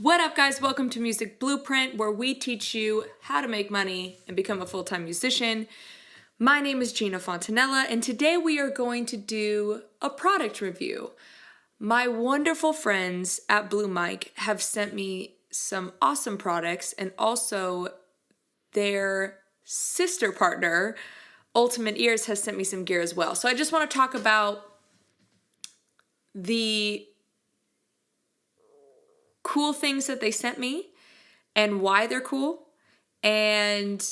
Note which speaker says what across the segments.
Speaker 1: What up, guys? Welcome to Music Blueprint, where we teach you how to make money and become a full-time musician. My name is Gina Fontanella, and today we are going to do a product review. My wonderful friends at Blue Mic have sent me some awesome products, and also their sister partner, Ultimate Ears, has sent me some gear as well. So I just want to talk about the cool things that they sent me and why they're cool, and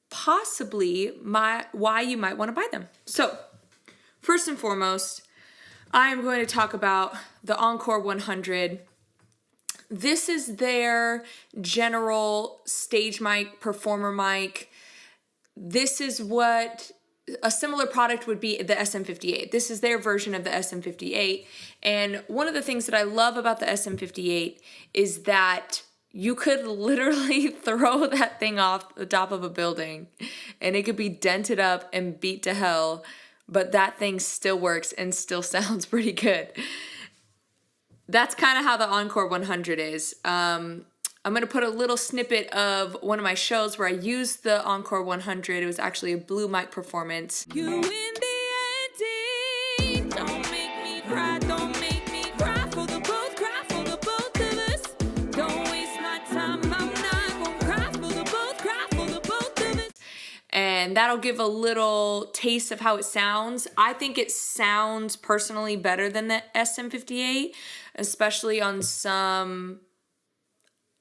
Speaker 1: possibly why you might want to buy them. So first and foremost, I am going to talk about the Encore 100. This is their general stage mic, performer mic. This is what a similar product would be the SM58. This is their version of the SM58. And one of the things that I love about the SM58 is that you could literally throw that thing off the top of a building and it could be dented up and beat to hell, but that thing still works and still sounds pretty good. That's kind of how the Encore 100 is. I'm going to put a little snippet of one of my shows where I used the Encore 100. It was actually a Blue Mic performance. You in the ante, don't make me cry, don't make me cry for the both of us. Don't waste my time, I'm not gonna cry for the both of us. And that'll give a little taste of how it sounds. I think it sounds personally better than the SM58, especially on some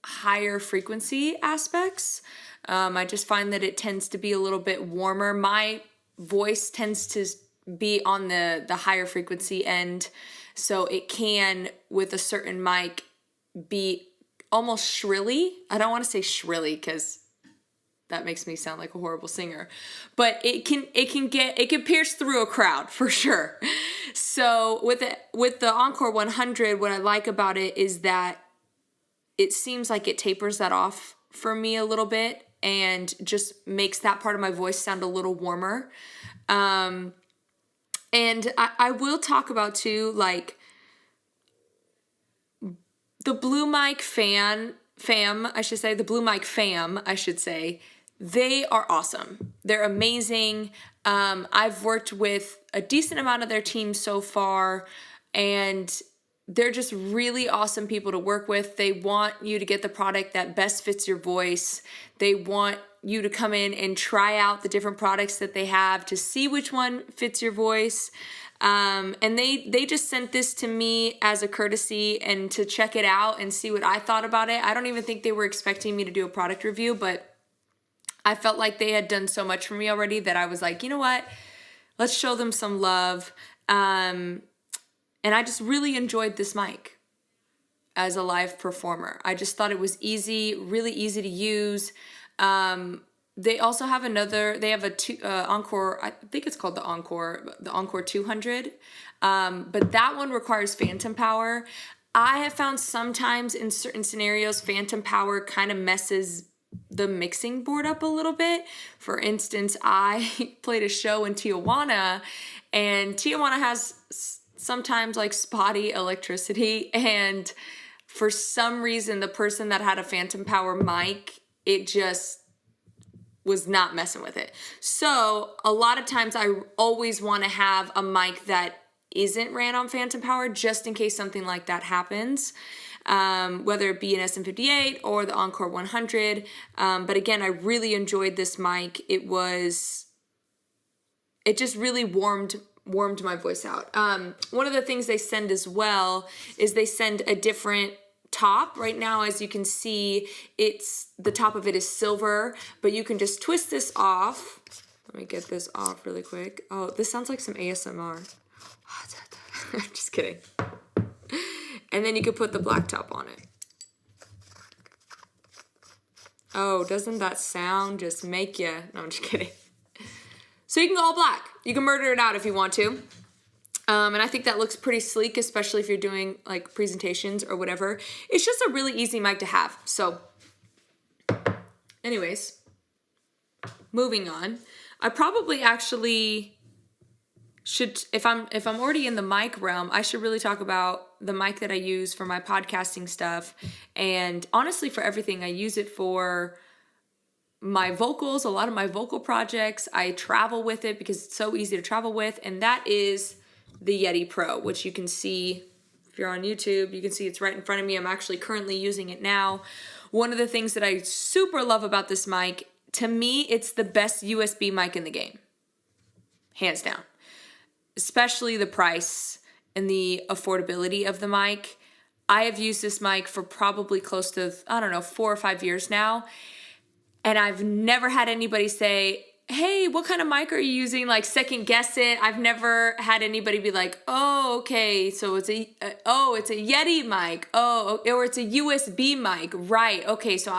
Speaker 1: higher frequency aspects. I just find that it tends to be a little bit warmer. My voice tends to be on the higher frequency end, so it can, with a certain mic, be almost shrilly. I don't want to say shrilly because that makes me sound like a horrible singer, but it can pierce through a crowd for sure. So with the Encore 100, what I like about it is that it seems like it tapers that off for me a little bit and just makes that part of my voice sound a little warmer. And I will talk about too, like, the Blue Mic fam, I should say, they are awesome. They're amazing. I've worked with a decent amount of their team so far, and they're just really awesome people to work with. They want you to get the product that best fits your voice. They want you to come in and try out the different products that they have to see which one fits your voice. And they just sent this to me as a courtesy and to check it out and see what I thought about it. I don't even think they were expecting me to do a product review, but I felt like they had done so much for me already that I was like, you know what? Let's show them some love. And I just really enjoyed this mic as a live performer. I just thought it was easy, really easy to use. They also have Encore, I think it's called the Encore 200. But that one requires phantom power. I have found sometimes in certain scenarios, phantom power kind of messes the mixing board up a little bit. For instance, I played a show in Tijuana, and Tijuana has sometimes like spotty electricity, and for some reason the person that had a phantom power mic, it just was not messing with it. So a lot of times I always want to have a mic that isn't ran on phantom power just in case something like that happens, whether it be an SM58 or the Encore 100. But again, I really enjoyed this mic. It just really warmed my voice out. One of the things they send as well is they send a different top. Right now, as you can see, the top of it is silver, but you can just twist this off. Let me get this off really quick. Oh, this sounds like some ASMR. I'm just kidding. And then you could put the black top on it. Oh, doesn't that sound just make you... No, I'm just kidding. So you can go all black. You can murder it out if you want to. And I think that looks pretty sleek, especially if you're doing like presentations or whatever. It's just a really easy mic to have. So anyways, moving on. I probably actually should, if I'm already in the mic realm, I should really talk about the mic that I use for my podcasting stuff. And honestly, for everything, I use it for my vocals, a lot of my vocal projects. I travel with it because it's so easy to travel with. And that is the Yeti Pro, which you can see if you're on YouTube. You can see it's right in front of me. I'm actually currently using it now. One of the things that I super love about this mic, to me, it's the best USB mic in the game. Hands down. Especially the price and the affordability of the mic. I have used this mic for probably close to, 4 or 5 years now. And I've never had anybody say, hey, what kind of mic are you using? Like second guess it. I've never had anybody be like, oh, okay, so it's a Yeti mic. Oh, or it's a USB mic. Right. Okay. So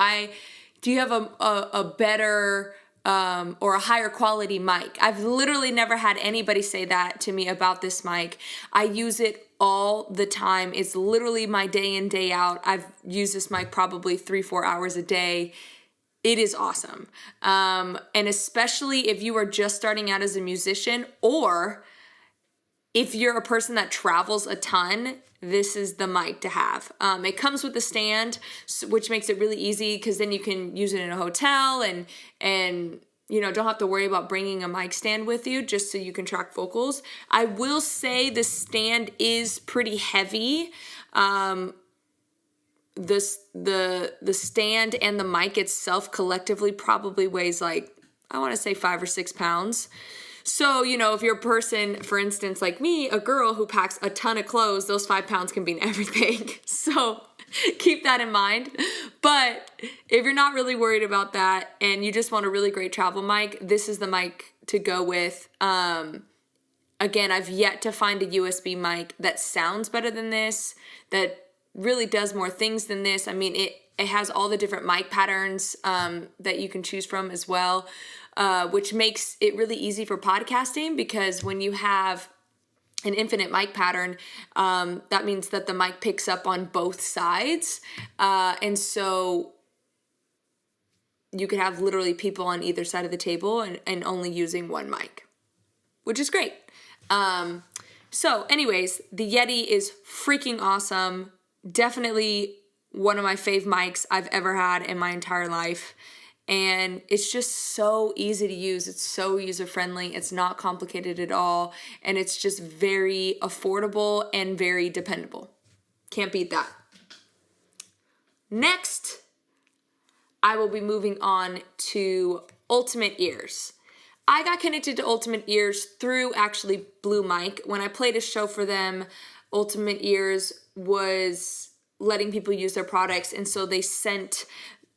Speaker 1: do you have a better, or a higher quality mic? I've literally never had anybody say that to me about this mic. I use it all the time. It's literally my day in, day out. I've used this mic probably 3-4 hours a day. It is awesome. And especially if you are just starting out as a musician, or if you're a person that travels a ton, this is the mic to have. It comes with a stand, which makes it really easy because then you can use it in a hotel and don't have to worry about bringing a mic stand with you just so you can track vocals. I will say the stand is pretty heavy. The stand and the mic itself collectively probably weighs like, I want to say 5 or 6 pounds. So, if you're a person, for instance, like me, a girl who packs a ton of clothes, those 5 pounds can be in everything. So keep that in mind. But if you're not really worried about that and you just want a really great travel mic, this is the mic to go with. Again, I've yet to find a USB mic that sounds better than this, that really does more things than this. I mean, it has all the different mic patterns that you can choose from as well, which makes it really easy for podcasting, because when you have an infinite mic pattern, that means that the mic picks up on both sides. And so you could have literally people on either side of the table and only using one mic, which is great. So anyways, the Yeti is freaking awesome. Definitely one of my fave mics I've ever had in my entire life. And it's just so easy to use. It's so user-friendly. It's not complicated at all. And it's just very affordable and very dependable. Can't beat that. Next, I will be moving on to Ultimate Ears. I got connected to Ultimate Ears through actually Blue Mic. When I played a show for them, Ultimate Ears was letting people use their products, and so they sent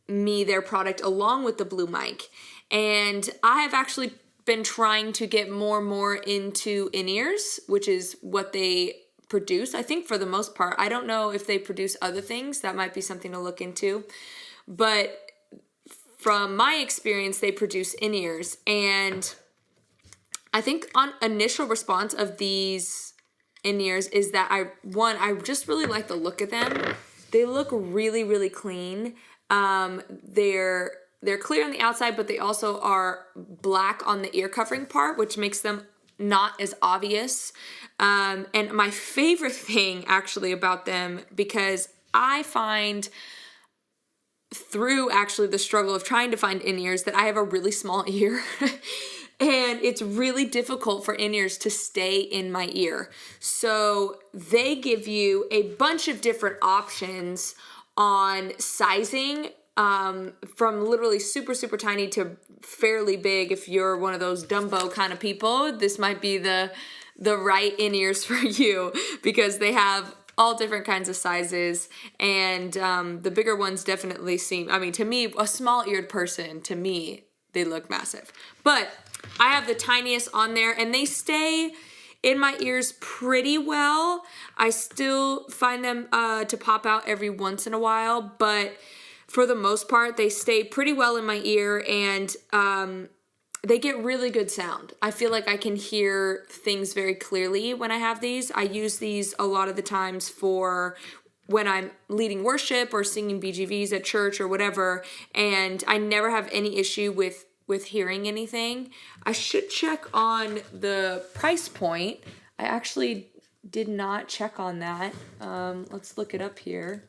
Speaker 1: me their product along with the Blue Mic. And I have actually been trying to get more and more into in-ears, which is what they produce, I think, for the most part. I don't know if they produce other things. That might be something to look into. But from my experience, they produce in-ears. And I think on initial response of these in-ears is that I just really like the look of them. They look really, really clean. They're clear on the outside, but they also are black on the ear covering part, which makes them not as obvious. And my favorite thing actually about them, because I find through actually the struggle of trying to find in-ears that I have a really small ear. And it's really difficult for in-ears to stay in my ear. So they give you a bunch of different options on sizing, from literally super, super tiny to fairly big. If you're one of those Dumbo kind of people, this might be the right in-ears for you, because they have all different kinds of sizes. And the bigger ones definitely seem, to me, a small-eared person, to me, they look massive. But I have the tiniest on there, and they stay in my ears pretty well. I still find them to pop out every once in a while, but for the most part, they stay pretty well in my ear, and they get really good sound. I feel like I can hear things very clearly when I have these. I use these a lot of the times for when I'm leading worship or singing BGVs at church or whatever, and I never have any issue with hearing anything. I should check on the price point. I actually did not check on that. Let's look it up here.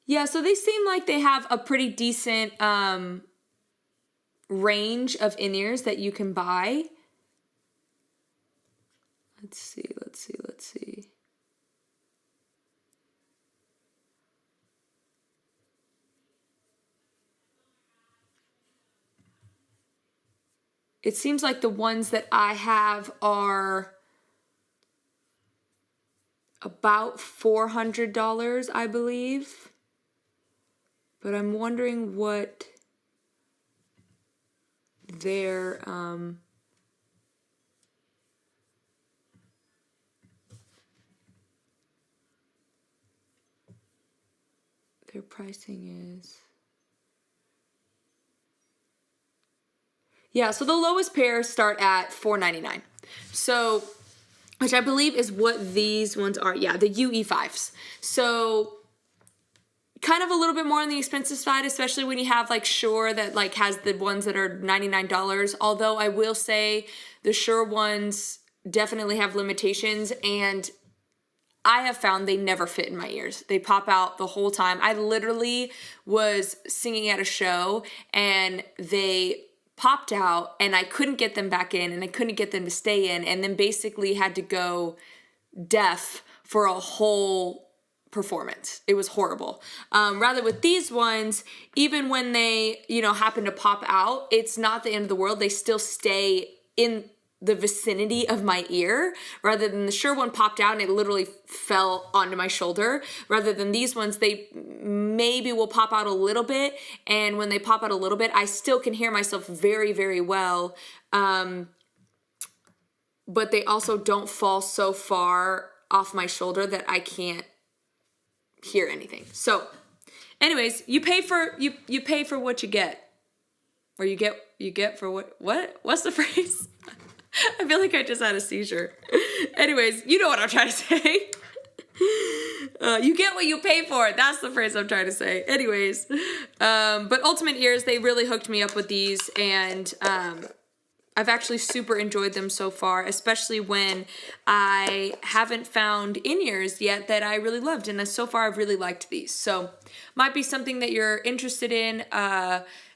Speaker 1: Yeah, so they seem like they have a pretty decent range of in-ears that you can buy. Let's see. It seems like the ones that I have are about $400, I believe. But I'm wondering what their pricing is. Yeah, so the lowest pair start at $4.99. So, which I believe is what these ones are. Yeah, the UE5s. So kind of a little bit more on the expensive side, especially when you have like Shure that like has the ones that are $99. Although I will say the Shure ones definitely have limitations, and I have found they never fit in my ears. They pop out the whole time. I literally was singing at a show and they popped out and I couldn't get them back in and I couldn't get them to stay in, and then basically had to go deaf for a whole performance. It was horrible. Rather with these ones, even when they, happen to pop out, it's not the end of the world. They still stay in the vicinity of my ear, rather than the Shure one popped out and it literally fell onto my shoulder. Rather than these ones, they maybe will pop out a little bit, and when they pop out a little bit, I still can hear myself very, very well. But they also don't fall so far off my shoulder that I can't hear anything. So anyways, you pay for what you get. Or you get for what's the phrase? I feel like I just had a seizure. Anyways, you know what I'm trying to say. You get what you pay for. That's the phrase I'm trying to say. Anyways, but Ultimate Ears, they really hooked me up with these, and I've actually super enjoyed them so far, especially when I haven't found in-ears yet that I really loved, and so far I've really liked these. So might be something that you're interested in,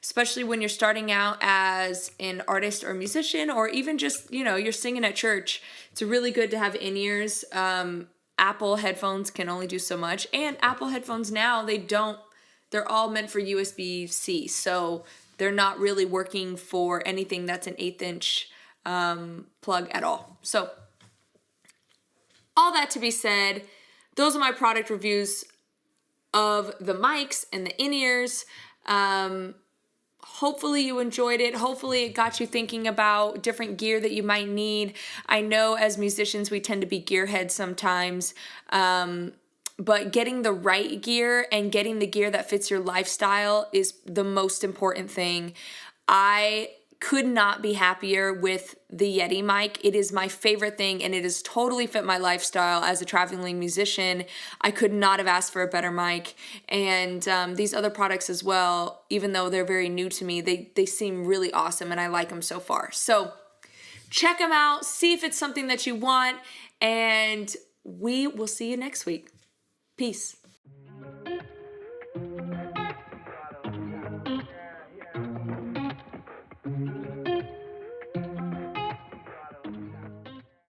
Speaker 1: especially when you're starting out as an artist or musician, or even just, you're singing at church. It's really good to have in-ears. Apple headphones can only do so much, and Apple headphones now, they're all meant for USB-C, so they're not really working for anything that's an 1/8 inch plug at all. So all that to be said, those are my product reviews of the mics and the in-ears. Hopefully you enjoyed it. Hopefully it got you thinking about different gear that you might need. I know as musicians we tend to be gearheads sometimes, but getting the right gear and getting the gear that fits your lifestyle is the most important thing. I could not be happier with the Yeti mic. It is my favorite thing, and it has totally fit my lifestyle as a traveling musician. I could not have asked for a better mic. And these other products as well, even though they're very new to me, they seem really awesome, and I like them so far. So check them out, see if it's something that you want, and we will see you next week. Peace.